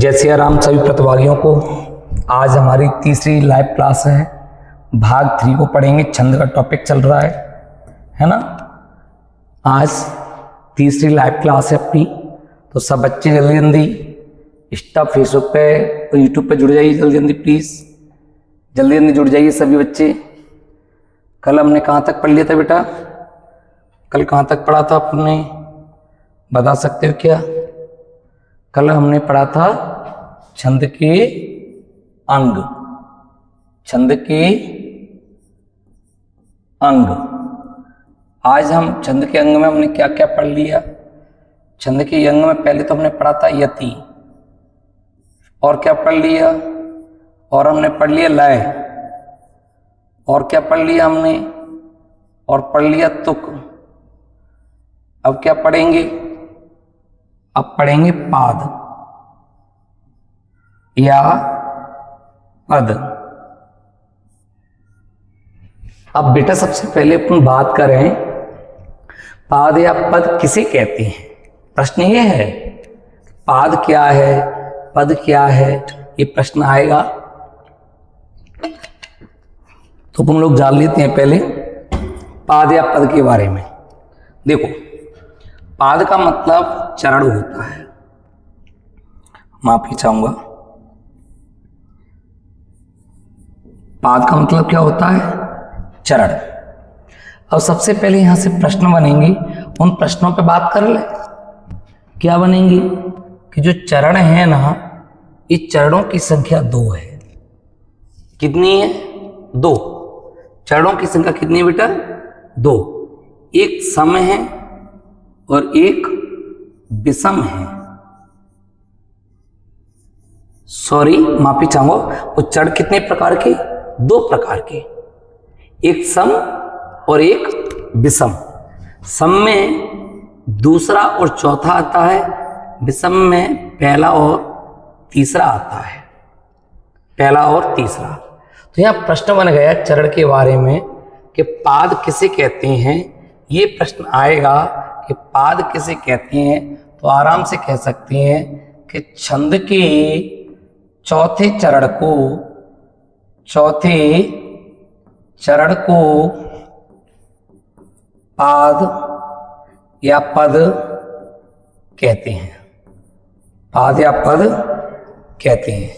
जय सिया राम सभी प्रतिभागियों को। आज हमारी तीसरी लाइव क्लास है। भाग 3 को पढ़ेंगे। छंद का टॉपिक चल रहा है ना। आज तीसरी लाइव क्लास है अपनी, तो सब बच्चे जल्दी जल्दी इंस्टा फेसबुक पे और यूट्यूब पे जुड़ जाइए। जल्दी जल्दी प्लीज़ जल्दी जल्दी जुड़ जाइए सभी बच्चे। कल हमने कहाँ तक पढ़ लिया था बेटा? कल कहाँ तक पढ़ा था आपने, बता सकते हो क्या? कल हमने पढ़ा था छंद के अंग। छंद के अंग। आज हम छंद के अंग में हमने क्या क्या पढ़ लिया? छंद के अंग में पहले तो हमने पढ़ा था यति, और क्या पढ़ लिया? और हमने पढ़ लिया लय, और क्या पढ़ लिया हमने? और पढ़ लिया तुक। अब क्या पढ़ेंगे? अब पढ़ेंगे पाद या पद। अब बेटा सबसे पहले अपन बात करें पाद या पद किसे कहते हैं। प्रश्न ये है पाद क्या है, पद क्या है, ये प्रश्न आएगा। तो हम लोग जान लेते हैं पहले पाद या पद के बारे में। देखो, पाद का मतलब चरण होता है। माफी चाहूंगा, पाद का मतलब क्या होता है? चरण। अब सबसे पहले यहां से प्रश्न बनेंगे, उन प्रश्नों पे बात कर ले। क्या बनेंगे कि जो चरण है ना, इस चरणों की संख्या 2 है। कितनी है? 2। चरणों की संख्या कितनी है बेटा? 2। एक सम है और एक विषम है। सॉरी, माफी चाहूंगा। वो चरण कितने प्रकार के? 2 प्रकार के, एक सम और एक विषम। सम में दूसरा और चौथा आता है, विषम में पहला और तीसरा आता है। पहला और तीसरा। तो यहां प्रश्न बन गया चरण के बारे में कि पाद किसे कहते हैं। ये प्रश्न आएगा कि पाद किसे कहते हैं, तो आराम से कह सकते हैं कि छंद के चौथे चरण को पाद या पद कहते हैं। पाद या पद कहते हैं।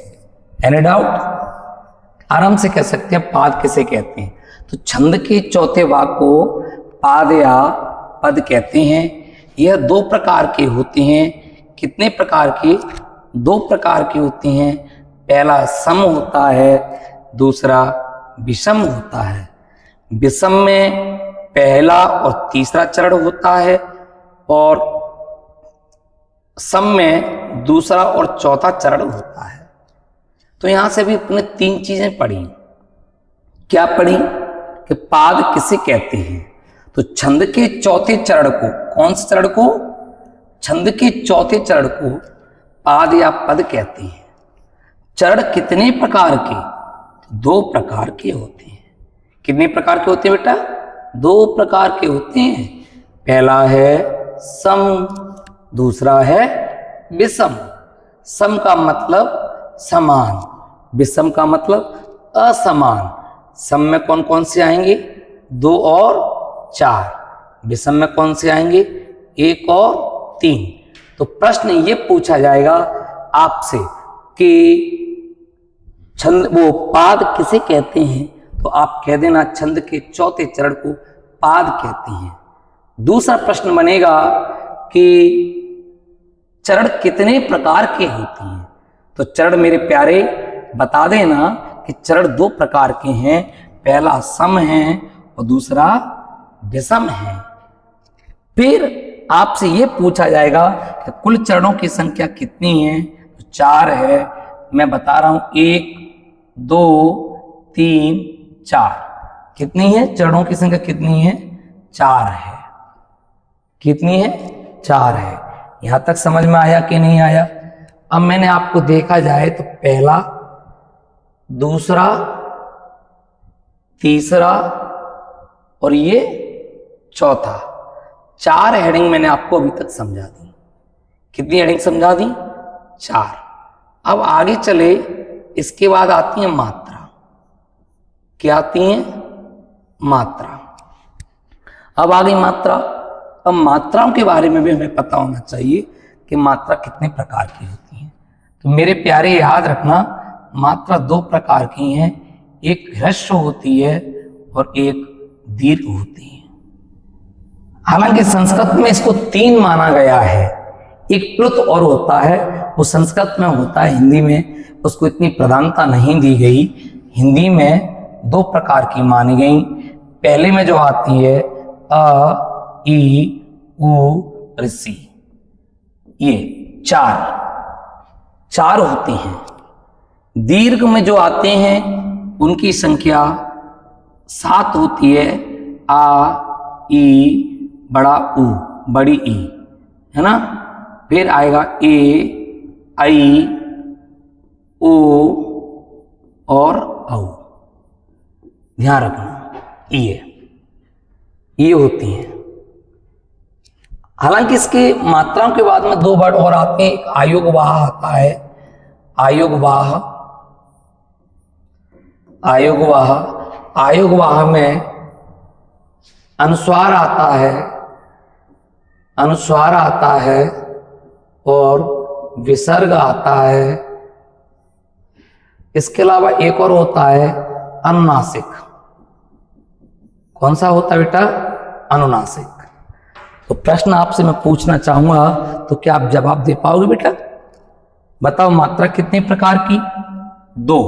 Any doubt? आराम से कह सकते हैं पाद किसे कहते हैं। तो छंद के चौथे भाग को पाद या पद कहते हैं। यह 2 प्रकार के होते हैं। कितने प्रकार के? 2 प्रकार के होते हैं। पहला सम होता है, दूसरा विषम होता है। विषम में पहला और तीसरा चरण होता है, और सम में दूसरा और चौथा चरण होता है। तो यहां से भी अपने 3 चीजें पढ़ी। क्या पढ़ी? कि पाद किसे कहते हैं। तो छंद के चौथे चरण को, कौन से चरण को? छंद के चौथे चरण को पाद या पद कहते हैं। चरण कितने प्रकार के? 2 प्रकार के होते हैं। कितने प्रकार के होते हैं बेटा? 2 प्रकार के होते हैं। पहला है सम, दूसरा है विषम। सम का मतलब समान, विषम का मतलब असमान। सम में कौन कौन से आएंगे? 2 और 4। विषम में कौन से आएंगे? 1 और 3। तो प्रश्न ये पूछा जाएगा आपसे कि छंद वो पाद किसे कहते हैं, तो आप कह देना छंद के चौथे चरण को पाद कहते हैं। दूसरा प्रश्न बनेगा कि चरण कितने प्रकार के होते हैं। तो चरण मेरे प्यारे बता देना कि चरण 2 प्रकार के हैं। पहला सम है और दूसरा विषम है। फिर आपसे यह पूछा जाएगा कि कुल चरणों की संख्या कितनी है। तो 4 है। मैं बता रहा हूं, 1 2 3 4। कितनी है? चरणों की संख्या कितनी है? 4 है। कितनी है? 4 है। यहां तक समझ में आया कि नहीं आया? अब मैंने आपको देखा जाए तो पहला, दूसरा, तीसरा और ये चौथा, 4 हेडिंग मैंने आपको अभी तक समझा दी। कितनी हेडिंग समझा दी? 4। अब आगे चले, इसके बाद आती है मात्रा। क्या आती है? मात्रा। अब आ गई मात्रा। अब मात्राओं के बारे में भी हमें पता होना चाहिए कि मात्रा कितने प्रकार की होती है। तो मेरे प्यारे याद रखना, मात्रा दो प्रकार की हैं, एक ह्रस्व होती है और एक दीर्घ होती है। हालांकि संस्कृत में इसको तीन माना गया है। एक प्लुत और होता है, वो संस्कृत में होता है, हिंदी में उसको इतनी प्रधानता नहीं दी गई। हिंदी में दो प्रकार की मानी गई। पहले में जो आती है अ, ई, उ, ऋषि, ये चार होती हैं। दीर्घ में जो आते हैं उनकी संख्या 7 होती है। आ, ई, बड़ा ऊ, बड़ी ई, है ना। फिर आएगा ए, आई, ओ और औ। ध्यान रखना, ये होती हैं। हालांकि इसके मात्राओं के बाद में दो वर्ड और आते हैं। एक आयोगवाह आता है, आयोगवाह में अनुस्वार आता है और विसर्ग आता है। इसके अलावा एक और होता है अनुनासिक। कौन सा होता है बेटा? अनुनासिक। तो प्रश्न आपसे मैं पूछना चाहूंगा, तो क्या आप जवाब दे पाओगे बेटा? बताओ, मात्रा कितने प्रकार की? 2।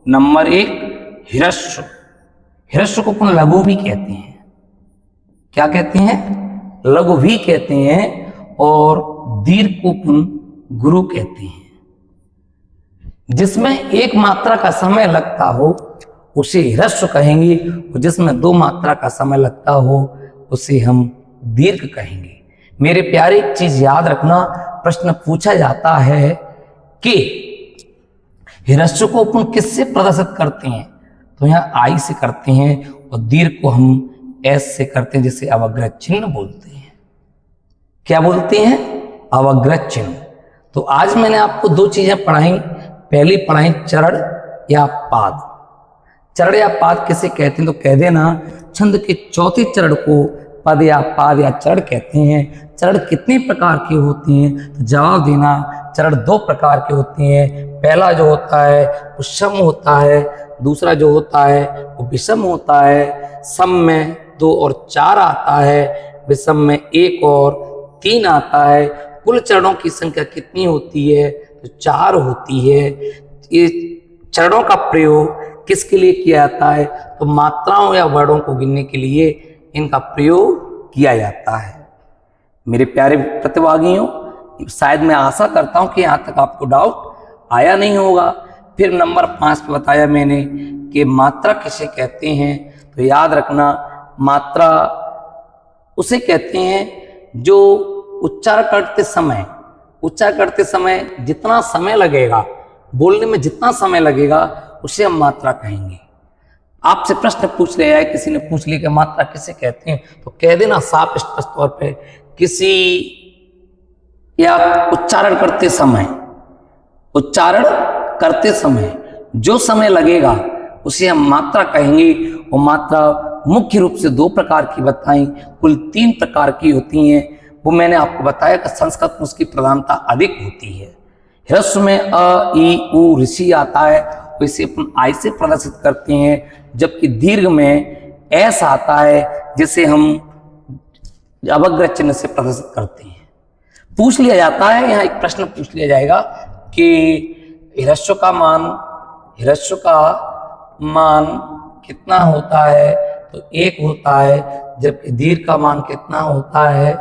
नंबर 1 ह्रस्व। ह्रस्व को अपन लघु भी कहते हैं। क्या कहते हैं? लघु भी कहते हैं। और दीर्घ को अपन गुरु कहते हैं। जिसमें एक मात्रा का समय लगता हो उसे ह्रस्व कहेंगे, और जिसमें 2 मात्रा का समय लगता हो उसे हम दीर्घ कहेंगे। मेरे प्यारे, एक चीज याद रखना, प्रश्न पूछा जाता है कि ह्रस्व को अपन किससे प्रदर्शित करते हैं, तो यहाँ आई से करते हैं, और दीर्घ को हम एस से करते हैं, जिसे अवग्रह चिन्ह बोलते हैं। क्या बोलते हैं? अवग्रह चिन्ह। तो आज मैंने आपको 2 चीजें पढ़ाई। पहली पढ़ाई चरण या पाद। चरण या पाद किसे कहते हैं, तो कह देना छंद के चौथे चरण को पद या पाद या चरण कहते हैं। चरण कितने प्रकार के होते हैं, तो जवाब देना चरण 2 प्रकार के होते हैं। पहला जो होता है वो सम होता है, दूसरा जो होता है वो विषम होता है। सम में 2 और 4 आता है, विषम में 1 और 3 आता है। कुल चरणों की संख्या कितनी होती है, तो 4 होती है। ये चरणों का प्रयोग किसके लिए किया जाता है, तो मात्राओं या वर्णों को गिनने के लिए इनका प्रयोग किया जाता है। मेरे प्यारे प्रतिभागियों, शायद मैं आशा करता हूं कि यहां तक आपको डाउट आया नहीं होगा। फिर नंबर 5 पे बताया मैंने कि मात्रा किसे कहते हैं, तो याद रखना, मात्रा उसे कहते हैं जो उच्चारण करते समय जितना समय लगेगा, बोलने में जितना समय लगेगा, उसे हम मात्रा कहेंगे। आपसे प्रश्न पूछ लिया है, किसी ने पूछ लिया कि मात्रा किसे कहते हैं, तो कह देना साफ स्पष्ट तौर पे, किसी या उच्चारण करते समय जो समय लगेगा उसे हम मात्रा कहेंगे। और मात्रा मुख्य रूप से 2 प्रकार की बताई, कुल 3 प्रकार की होती हैं। वो मैंने आपको बताया कि संस्कृत में उसकी प्रधानता अधिक होती है। ह्रस्व में अ, ई, उ, ऋषि आता है, तो इसे अपन आई से प्रदर्शित करते हैं। जबकि दीर्घ में एस आता है, जिसे हम अवग्रह चिन्ह से प्रदर्शित करते हैं। पूछ लिया जाता है, यहाँ एक प्रश्न पूछ लिया जाएगा कि ह्रस्व का मान कितना होता है, तो 1 होता है। जबकि दीर्घ का मान कितना होता है,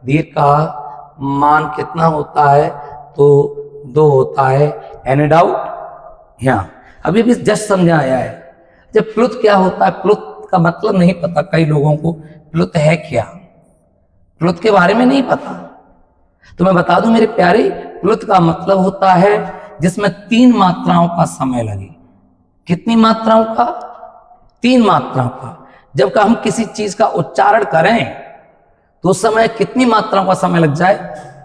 दीर्घ का मान कितना होता है, तो 2 होता है। Any doubt? यहाँ अभी भी जस्ट समझाया है। जब प्लुत क्या होता है, प्लुत का मतलब नहीं पता कई लोगों को, प्लुत है क्या, प्लुत के बारे में नहीं पता। तो मैं बता दूं मेरे प्यारे, प्लुत का मतलब होता है जिसमें 3 मात्राओं का समय लगे। कितनी मात्राओं का? 3 मात्राओं का। जब हम किसी चीज का उच्चारण करें तो उस समय कितनी मात्राओं का समय लग जाए?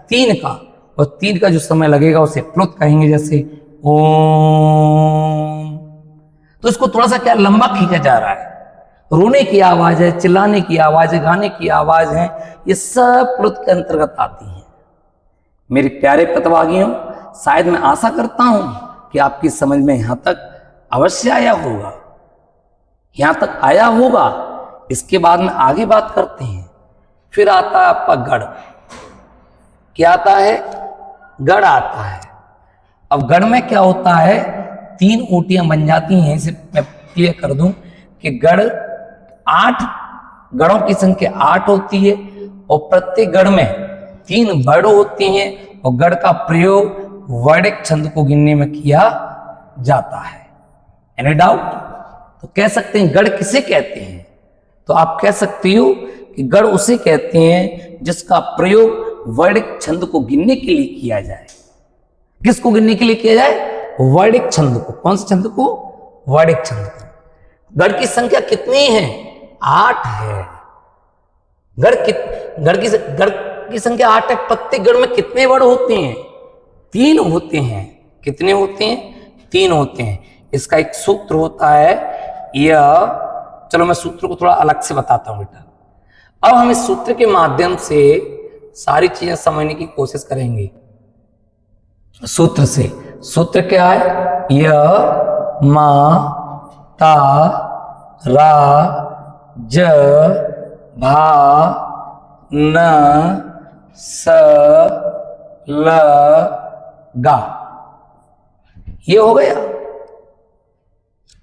3 का। और 3 का जो समय लगेगा उसे प्लुत कहेंगे, जैसे ओम। तो इसको थोड़ा सा क्या लंबा खींचा जा रहा है, रोने की आवाज है, चिल्लाने की आवाज है, गाने की आवाज है, ये सब प्लुत के अंतर्गत आती है। मेरे प्यारे प्रतिभागियों, शायद मैं आशा करता हूं कि आपकी समझ में यहां तक अवश्य आया होगा, यहां तक आया होगा। इसके बाद में आगे बात करते हैं। फिर आता है आपका गढ़। क्या आता है? गढ़ आता है। अब गढ़ में क्या होता है, 3 ऊंटियां बन जाती हैं। इसे मैं क्लियर कर दूं कि गढ़ 8 गढ़ों की संख्या 8 होती है और प्रत्येक गढ़ में 3 वर्ण होते हैं और गढ़ का प्रयोग वर्णिक छंद को गिनने में किया जाता है। Any doubt? तो कह सकते हैं गढ़ किसे कहते हैं? तो आप कह सकते हो कि गढ़ उसे कहते हैं जिसका प्रयोग वर्णिक छंद को गिनने के लिए किया जाए। किसको गिनने के लिए किया जाए? वर्णिक छंद को। कौन से छंद को? वर्णिक छंद को। गढ़ की संख्या कितनी है? 8 है। गढ़ की संख्या 8 है। प्रत्येक गढ़ में कितने वर्ण होते हैं? 3 होते हैं। कितने होते हैं? 3 होते हैं। इसका एक सूत्र होता है यह, चलो मैं सूत्र को थोड़ा अलग से बताता हूं बेटा। अब हम इस सूत्र के माध्यम से सारी चीजें समझने की कोशिश करेंगे। सूत्र से, सूत्र क्या है? य मा ता रा ज भा न स ल गा। ये हो गया।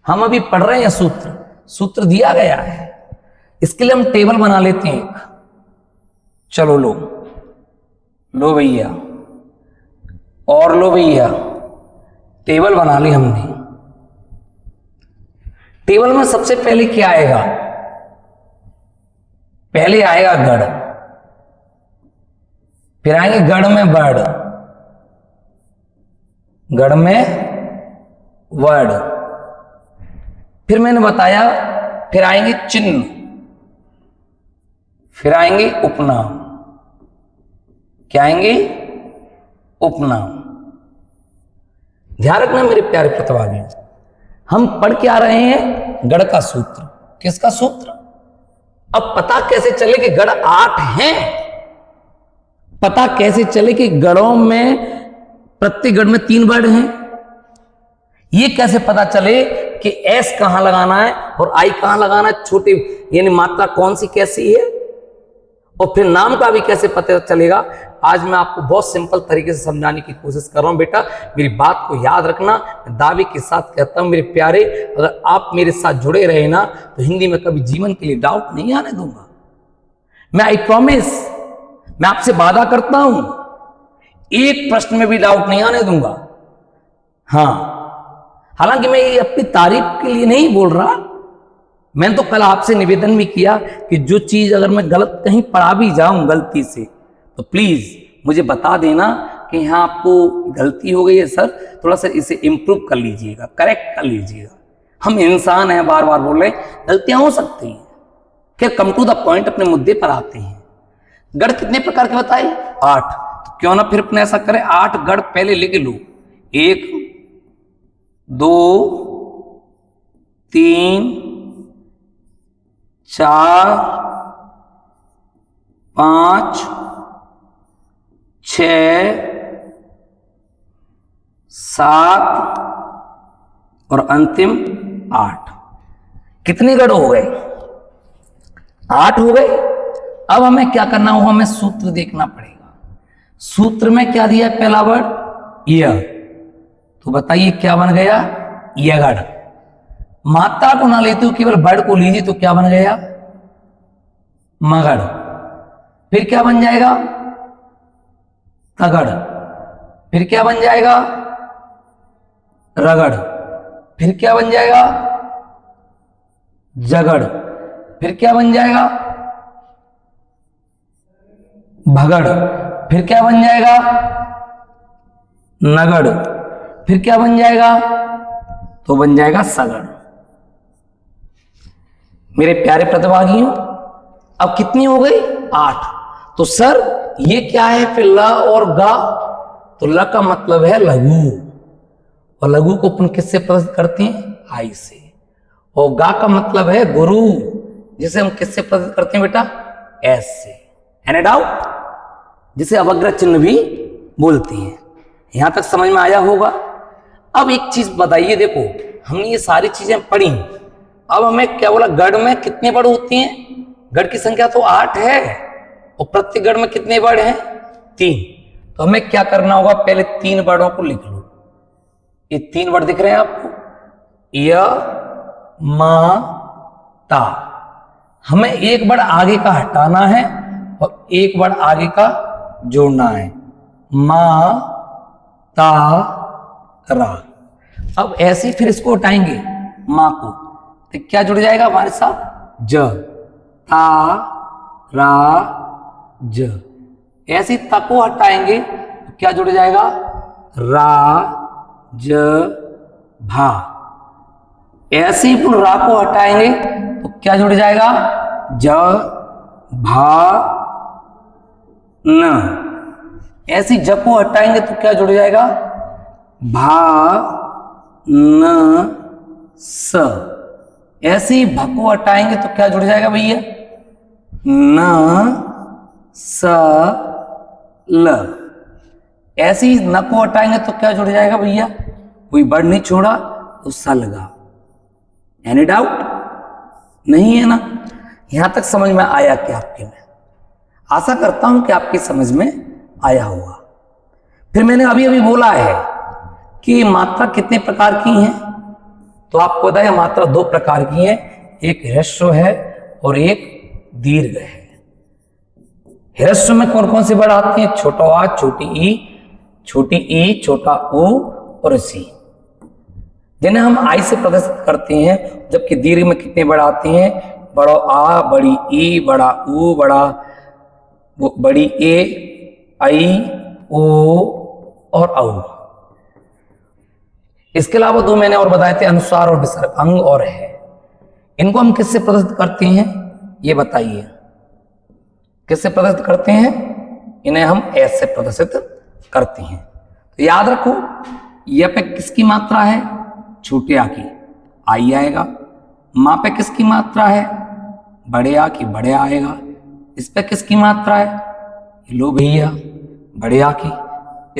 हम अभी पढ़ रहे हैं सूत्र, सूत्र दिया गया है। इसके लिए हम टेबल बना लेते हैं एक। चलो लो भैया, और लो भैया, टेबल बना ली हमने। टेबल में सबसे पहले क्या आएगा? पहले आएगा गढ़, फिर आएंगे गढ़ में वर्ड, गढ़ में वर्ड, फिर मैंने बताया फिर आएंगे चिन्ह, फिर आएंगे उपनाम। क्या आएंगे? उपनाम। ध्यान रखना मेरे प्यारे प्रतिभागियों, हम पढ़ के आ रहे हैं गढ़ का सूत्र। किसका सूत्र? अब पता कैसे चले कि गढ़ 8 हैं? पता कैसे चले कि गढ़ों में प्रत्येक गढ़ में 3 वर्ण हैं? ये कैसे पता चले कि एस कहां लगाना है और आई कहां लगाना है? छोटे यानी मात्रा कौन सी कैसी है? और फिर नाम का भी कैसे पता चलेगा? आज मैं आपको बहुत सिंपल तरीके से समझाने की कोशिश कर रहा हूं बेटा। मेरी बात को याद रखना। मैं दावे के साथ कहता हूं मेरे प्यारे, अगर आप मेरे साथ जुड़े रहे ना तो हिंदी में कभी जीवन के लिए डाउट नहीं आने दूंगा। मैं आई प्रॉमिस, मैं आपसे वादा करता हूं, एक प्रश्न में भी डाउट नहीं आने दूंगा। हाँ, हालांकि मैं ये अपनी तारीफ के लिए नहीं बोल रहा। मैंने तो कल आपसे निवेदन भी किया कि जो चीज अगर मैं गलत कहीं पढ़ा भी जाऊं गलती से तो प्लीज मुझे बता देना कि यहां आपको गलती हो गई है सर, थोड़ा सा इसे इंप्रूव कर लीजिएगा, करेक्ट कर लीजिएगा। हम इंसान हैं, बार बार बोल रहे हैं, गलतियां हो सकती हैं। क्या कम टू द पॉइंट, अपने मुद्दे पर आते हैं। गढ़ कितने प्रकार के बताए? 8। तो क्यों ना फिर अपने ऐसा करें, 8 गढ़ पहले लिख लो। 1 2 3 4 5 6 7 और अंतिम 8। कितने गढ़ हो गए? 8 हो गए। अब हमें क्या करना होगा? हमें सूत्र देखना पड़ेगा। सूत्र में क्या दिया? पहला वर्ड यह। तो बताइए क्या बन गया? यह गढ़। मात्रा को ना लेते हो, केवल वर्ड को लीजिए तो क्या बन गया? मगढ़। फिर क्या बन जाएगा? तगड़। फिर क्या बन जाएगा? रगड़। फिर क्या बन जाएगा? जगड़। फिर क्या बन जाएगा? भगड़। फिर क्या बन जाएगा? नगड़। फिर क्या बन जाएगा? तो बन जाएगा सगड़। मेरे प्यारे प्रतिभागियों, अब कितनी हो गई? 8। तो सर ये क्या है फिर? ल और गा, तो ल का मतलब है लघु, और लघु को अपन किससे प्रदर्शित करते हैं? आई से। और गा का मतलब है गुरु, जिसे हम किससे प्रदर्शित करते हैं बेटा? एस से। Any doubt? जिसे अवग्रह चिन्ह भी बोलते हैं। यहां तक समझ में आया होगा। अब एक चीज बताइए, देखो हमने ये सारी चीजें पढ़ी, अब हमें क्या बोला, गढ़ में कितने वर्ड होते हैं? गढ़ की संख्या तो 8 है, और प्रत्येक गढ़ में कितने वर्ड हैं? 3। तो हमें क्या करना होगा, पहले 3 वर्डों को लिख लो। ये 3 वर्ड दिख रहे हैं आपको, य म ता। हमें एक वर्ड आगे का हटाना है और एक वर्ड आगे का जोड़ना है, मा ता रा। अब ऐसे ही फिर इसको हटाएंगे मां को, तो क्या जुड़ जाएगा हमारे साथ? ज, ता रा ज। ऐसे ही ता को हटाएंगे तो क्या जुड़ जाएगा? रा ज भा। ऐसे ही रा को हटाएंगे तो क्या जुड़ जाएगा? ज भा न। ऐसे ही ज को हटाएंगे तो क्या जुड़ जाएगा? भा न स। ऐसे ही भ को हटाएंगे तो क्या जुड़ जाएगा भैया? न स ल। ऐसे ही न को हटाएंगे तो क्या जुड़ जाएगा भैया? कोई वर्ड नहीं छोड़ा तो स लगा। Any doubt? नहीं है ना? यहां तक समझ में आया क्या आपके में? आशा करता हूं कि आपकी समझ में आया होगा। फिर मैंने अभी अभी बोला है कि मात्रा कितने प्रकार की हैं, तो आपको बताया मात्रा 2 प्रकार की है, एक ह्रस्व है और एक दीर्घ है। ह्रस्व में कौन कौन से वर्ड आते हैं? छोटा आ, छोटी ई, छोटा ऊ और सी, जिन्हें हम आई से प्रदर्शित करते हैं। जबकि दीर्घ में कितने वर्ड आते हैं? बड़ा आ, बड़ी ई, बड़ा ऊ, बड़ी ए, आई, ओ और औ। इसके अलावा 2 मैंने और बताए थे, अनुस्वार और विसर्ग, अंग और है। इनको हम किससे प्रदर्शित करते हैं ये बताइए? किससे प्रदर्शित करते हैं? इन्हें हम एस से प्रदर्शित करते हैं। तो याद रखो, यह पे किसकी मात्रा है? छोटे आ की, आई आएगा। मां पे किसकी मात्रा है? बड़े आ की, बड़े आएगा। इस पे किसकी मात्रा है? लो भैया, बड़े आ की।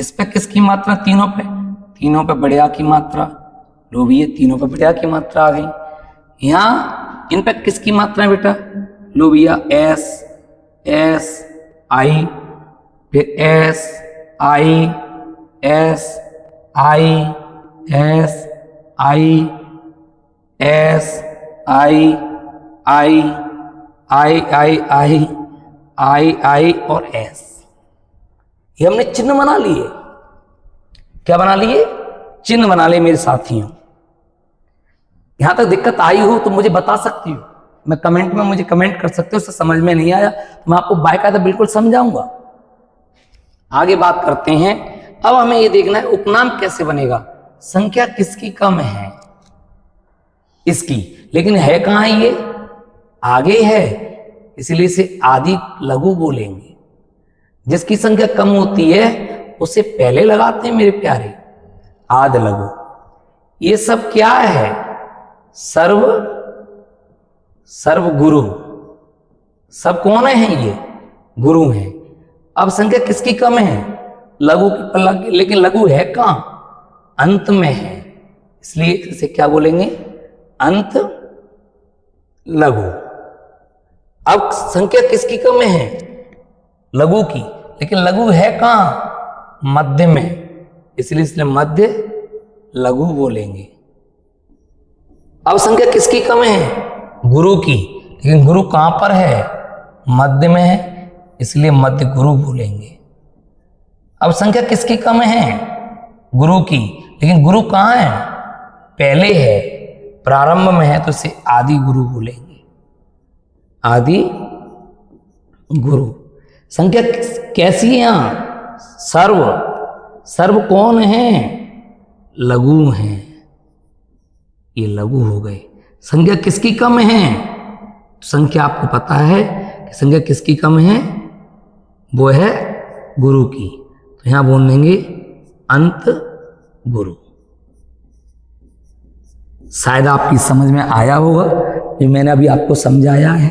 इस पे किसकी मात्रा? तीनों पे बड़े आ की मात्रा। लो भैया, तीनों पे बड़े आ की मात्रा आ गई। यहां इन पे किसकी मात्रा है बेटा? लो भैया, एस आई, फिर S I, S I, S I, S I, I, I I I, I I और एस। ये हमने चिन्ह बना लिए। क्या बना लिए? चिन्ह बना लिए मेरे साथियों। यहां तक दिक्कत आई हो तो मुझे बता सकती हो, मैं कमेंट में मुझे कमेंट कर सकते हो। उससे समझ में नहीं आया तो मैं आपको बाकायदा बिल्कुल समझाऊंगा। आगे बात करते हैं। अब हमें ये देखना है उपनाम कैसे बनेगा। संख्या किसकी कम है? इसकी, लेकिन है कहां ये? आगे है, इसलिए इसे आदि लघु बोलेंगे। जिसकी संख्या कम होती है उसे पहले लगाते हैं मेरे प्यारे, आद लघु। ये सब क्या है? सर्व गुरु। सब कौन है? ये गुरु हैं। अब संख्या किसकी कम है? लघु की, लेकिन लघु है कहां? अंत में है, इसलिए इसे क्या बोलेंगे? अंत लघु। अब संख्या किसकी कम है? लघु की, लेकिन लघु है कहां? मध्य में, इसलिए मध्य लघु बोलेंगे। अब संख्या किसकी कम है? गुरु की, लेकिन गुरु कहां पर है? मध्य में है, इसलिए मध्य गुरु बोलेंगे। अब संख्या किसकी कम है? गुरु की, लेकिन गुरु कहां है? पहले है, प्रारंभ में है, तो इसे आदि गुरु बोलेंगे। आदि गुरु। संख्या कैसी है? यहां सर्व कौन है? लघु है, ये लघु हो गए। संख्या किसकी कम है? संख्या आपको पता है कि संख्या किसकी कम है? वो है गुरु की, तो यहां बोल देंगे अंत गुरु। शायद आपकी समझ में आया होगा जो मैंने अभी आपको समझाया है।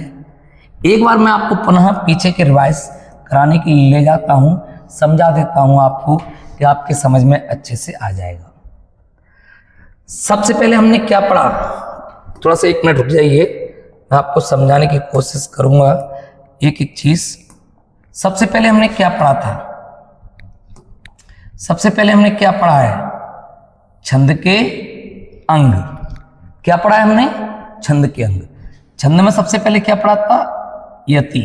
एक बार मैं आपको पुनः पीछे के रिवाइज कराने के लिए ले जाता हूं, समझा देता हूं आपको कि आपके समझ में अच्छे से आ जाएगा। सबसे पहले हमने क्या पढ़ा, थोड़ा सा 1 मिनट रुक जाइए, मैं आपको समझाने की कोशिश करूंगा एक एक चीज। सबसे पहले हमने क्या पढ़ा था? सबसे पहले हमने क्या पढ़ा है? छंद के अंग। क्या पढ़ा है हमने? छंद के अंग। छंद में सबसे पहले क्या पढ़ा था? यति।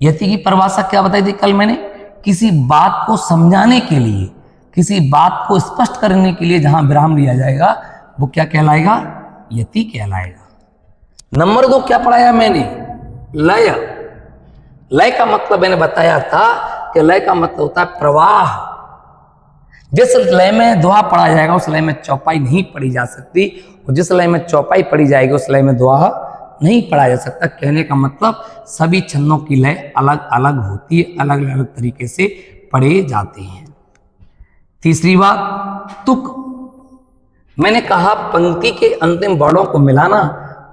यति की परिभाषा क्या बताई थी कल मैंने? किसी बात को समझाने के लिए, किसी बात को स्पष्ट करने के लिए जहां विराम लिया जाएगा वो क्या कहलाएगा? यति कहलाएगा। नंबर 2 क्या पढ़ाया मैंने? लय। लय का मतलब मैंने बताया था कि लय का मतलब होता है प्रवाह। जिस लय में दोहा पढ़ा जाएगा उस लय में चौपाई नहीं पढ़ी जा सकती, और जिस लय में चौपाई पढ़ी जाएगी उस लय में दोहा नहीं पढ़ा जा सकता। कहने का मतलब सभी छंदों की लय अलग अलग होती है, अलग अलग तरीके से पढ़े जाते हैं। तीसरी बात, तुक। मैंने कहा पंक्ति के अंतिम वर्णों को मिलाना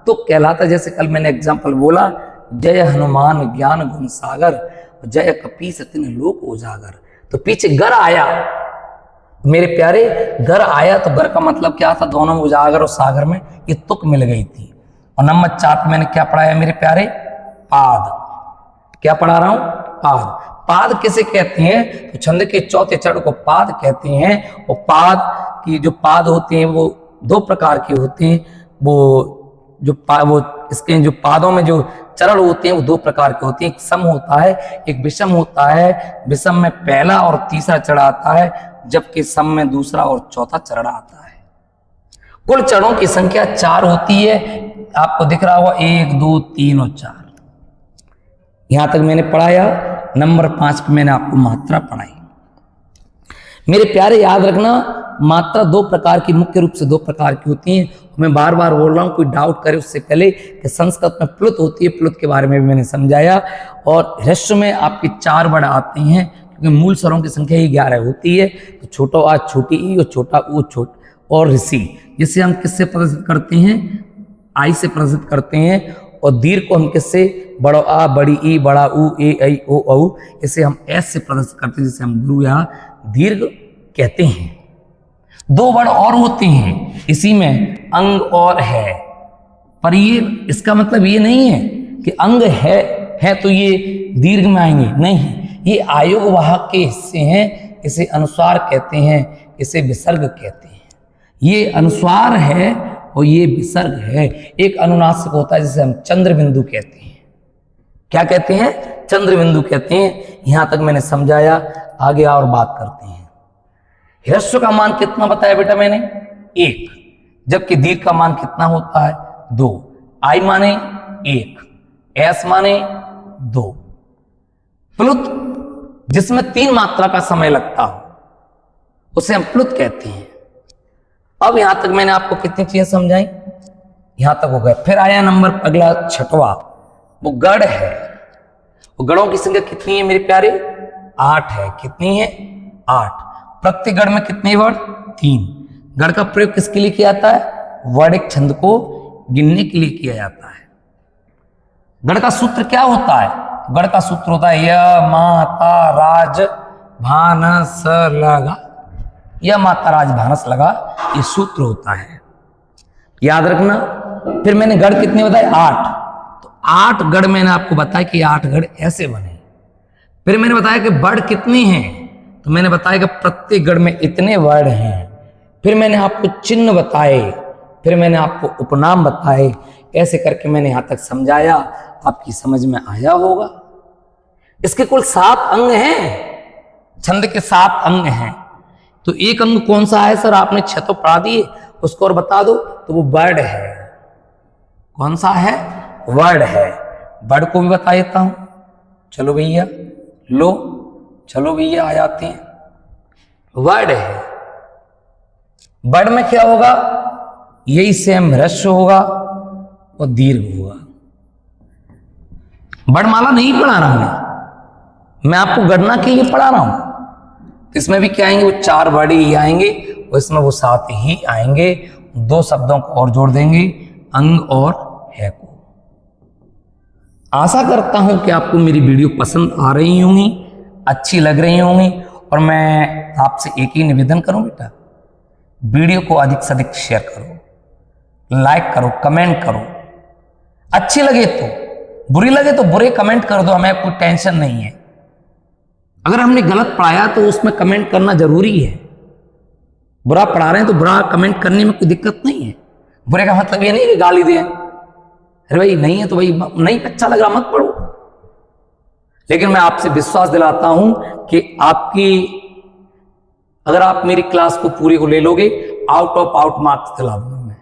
तुक कहलाता। जैसे कल मैंने एग्जाम्पल बोला, जय हनुमान ज्ञान गुण सागर, जय कपीस तिन लोक उजागर। तो पीछे गर आया मेरे प्यारे, गर आया तो गर का मतलब क्या था? दोनों उजागर और सागर में ये तुक मिल गई थी। और नंबर 4 पे मैंने क्या पढ़ाया मेरे प्यारे? पाद। क्या पढ़ा रहा हूं? पाद। पाद किसे कहते हैं? तो छंद के चौथे चरण को पाद कहते हैं। और पाद की जो पाद होते हैं वो 2 प्रकार के होते हैं। वो इसके जो पादों में जो चरण होते हैं वो 2 प्रकार के होते हैं। एक सम होता है, एक विषम होता है। विषम में पहला और तीसरा चरण आता है, जबकि सम में दूसरा और चौथा चरण आता है। कुल चरणों की संख्या 4 होती है। आपको दिख रहा होगा 1 2 3 और 4। यहां तक मैंने पढ़ाया। नंबर 5 पे मैंने आपको मात्रा पढ़ाई। मेरे प्यारे याद रखना, मात्रा 2 प्रकार की, मुख्य रूप से 2 प्रकार की होती हैं। मैं बार बार बोल रहा हूं, कोई डाउट करे उससे पहले कि संस्कृत में प्लुत होती है, प्लुत के बारे में भी मैंने समझाया। और ह्रस्व में आपके 4 वर्ड आते हैं, क्योंकि मूल स्वरों की संख्या ही 11 होती है। तो छोटा आ, छोटी ई और छोटा ऊ, और ऋषि, जिसे हम किससे प्रदर्शित करते हैं? आई से प्रदर्शित करते हैं। और दीर्घ को हम किससे? बड़ा आ, बड़ी ई, बड़ा ऊ, ए ऐ ओ औ, इसे हम एस से प्रदर्शित करते हैं, जिसे हम गुरु या दीर्घ कहते हैं। 2 वर्ड और होते हैं इसी में, अंग और है। पर ये इसका मतलब ये नहीं है कि अंग है तो ये दीर्घ में आएंगे, नहीं। ये आयोग वाहक के हिस्से हैं। इसे अनुस्वार कहते हैं, इसे विसर्ग कहते हैं। ये अनुस्वार है और ये विसर्ग है। एक अनुनासिक होता है जिसे हम चंद्र बिंदु कहते हैं। क्या कहते हैं? चंद्र बिंदु कहते हैं। यहां तक मैंने समझाया, आगे और बात करते हैं। ह्रस्व का मान कितना बताया बेटा मैंने? 1, जबकि दीर्घ का मान कितना होता है? 2। आई माने 1, एस माने 2। प्लुत जिसमें 3 मात्रा का समय लगता हो उसे हम प्लुत कहते हैं। अब यहां तक मैंने आपको कितनी चीजें समझाई? यहां तक हो गए। फिर आया नंबर अगला 6वां, वो गढ़ है। वो गढ़ों की संख्या कितनी है मेरे प्यारे? 8 है। कितनी है? 8। प्रत्येक गढ़ में कितने वर्ड? 3। गढ़ का प्रयोग किसके लिए किया जाता है? वर्णिक छंद को गिनने के लिए किया जाता है। गढ़ का सूत्र क्या होता है? गढ़ का सूत्र होता है य माता राज भानस लगा। यह माता राज भानस लगा, ये सूत्र होता है, याद रखना। फिर मैंने गढ़ कितने बताए? 8। तो 8 गढ़ मैंने आपको बताया कि 8 गढ़ ऐसे बने। फिर मैंने बताया कि वर्ड कितने हैं, तो मैंने बताया कि प्रत्येक गढ़ में इतने वर्ड हैं। फिर मैंने आपको चिन्ह बताए, फिर मैंने आपको उपनाम बताए। ऐसे करके मैंने यहां तक समझाया, आपकी समझ में आया होगा। इसके कुल 7 अंग हैं। छंद के 7 अंग हैं। तो एक अंग कौन सा है सर? आपने 6 तो पढ़ा दिए, उसको और बता दो। तो वो वर्ड है। कौन सा है? वर्ड है। वर्ड को भी बता देता हूं। चलो भैया, लो, चलो भैया आ जाते हैं। वर्ड है। वर्ड में क्या होगा? यही सेम ह्रस्व होगा और दीर्घ होगा। वर्णमाला नहीं पढ़ा रहा मैं आपको गणना के लिए पढ़ा रहा हूं। तो इसमें भी क्या आएंगे, वो 4 वर्ड ही आएंगे और इसमें वो 7 ही आएंगे। 2 शब्दों को और जोड़ देंगे, अंग और है को। आशा करता हूं कि आपको मेरी वीडियो पसंद आ रही होंगी, अच्छी लग रही होंगी। और मैं आपसे एक ही निवेदन करूं बेटा, वीडियो को अधिक से अधिक शेयर करो, लाइक करो, कमेंट करो। अच्छी लगे तो, बुरी लगे तो बुरे कमेंट कर दो, हमें कोई टेंशन नहीं है। अगर हमने गलत पढ़ाया तो उसमें कमेंट करना जरूरी है। बुरा पढ़ा रहे हैं तो बुरा कमेंट करने में कोई दिक्कत नहीं है। बुरे का मतलब ये नहीं कि गाली दें, अरे भाई नहीं है तो भाई नहीं अच्छा लग रहा मत पढ़ो। लेकिन मैं आपसे विश्वास दिलाता हूं कि अगर आप मेरी क्लास को पूरी को ले लोगे, आउट ऑफ आउट मार्क्स दिला दूंगा मैं।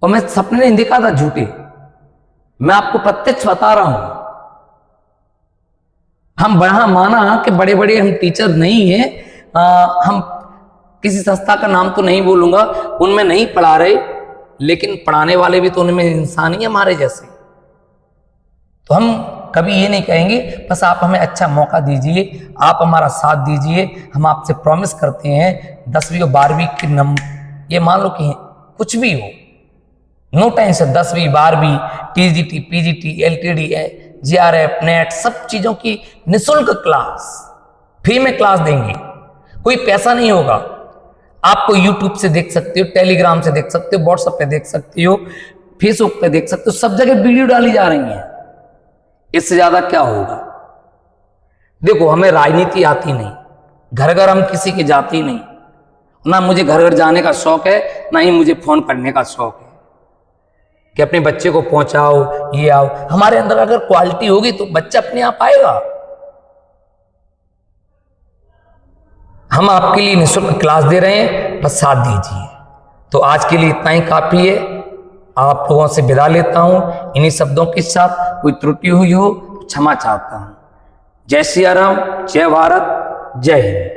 और मैं सपने नहीं देखा था झूठे, मैं आपको प्रत्यक्ष बता रहा हूं। हम बड़ा माना कि बड़े बड़े हम टीचर नहीं है, हम किसी संस्था का नाम तो नहीं बोलूंगा, उनमें नहीं पढ़ा रहे, लेकिन पढ़ाने वाले भी तो उनमें इंसान ही हमारे जैसे। तो हम कभी ये नहीं कहेंगे, बस आप हमें अच्छा मौका दीजिए, आप हमारा साथ दीजिए। हम आपसे प्रॉमिस करते हैं 10वीं और 12वीं के नंबर, ये मान लो कि कुछ भी हो, नो टेंशन, 10वीं 12वीं TGT PGT LTD GRF net सब चीजों की निःशुल्क क्लास, फ्री में क्लास देंगे। कोई पैसा नहीं होगा। आपको यूट्यूब से देख सकते हो, टेलीग्राम से देख सकते हो, व्हाट्सएप पे देख सकते हो, फेसबुक पे देख सकते हो, सब जगह वीडियो डाली जा रही है। इससे ज्यादा क्या होगा। देखो हमें राजनीति आती नहीं, घर घर हम किसी के जाते ही नहीं, ना मुझे घर घर जाने का शौक है, ना ही मुझे फोन करने का शौक है कि अपने बच्चे को पहुंचाओ, ये आओ। हमारे अंदर अगर क्वालिटी होगी तो बच्चा अपने आप आएगा। हम आपके लिए निःशुल्क क्लास दे रहे हैं, बस साथ दीजिए। तो आज के लिए इतना ही काफी है। आप लोगों से विदा लेता हूं इन्हीं शब्दों के साथ। कोई त्रुटि हुई हो क्षमा चाहता हूं। जय सिया राम, जय भारत, जय हिंद।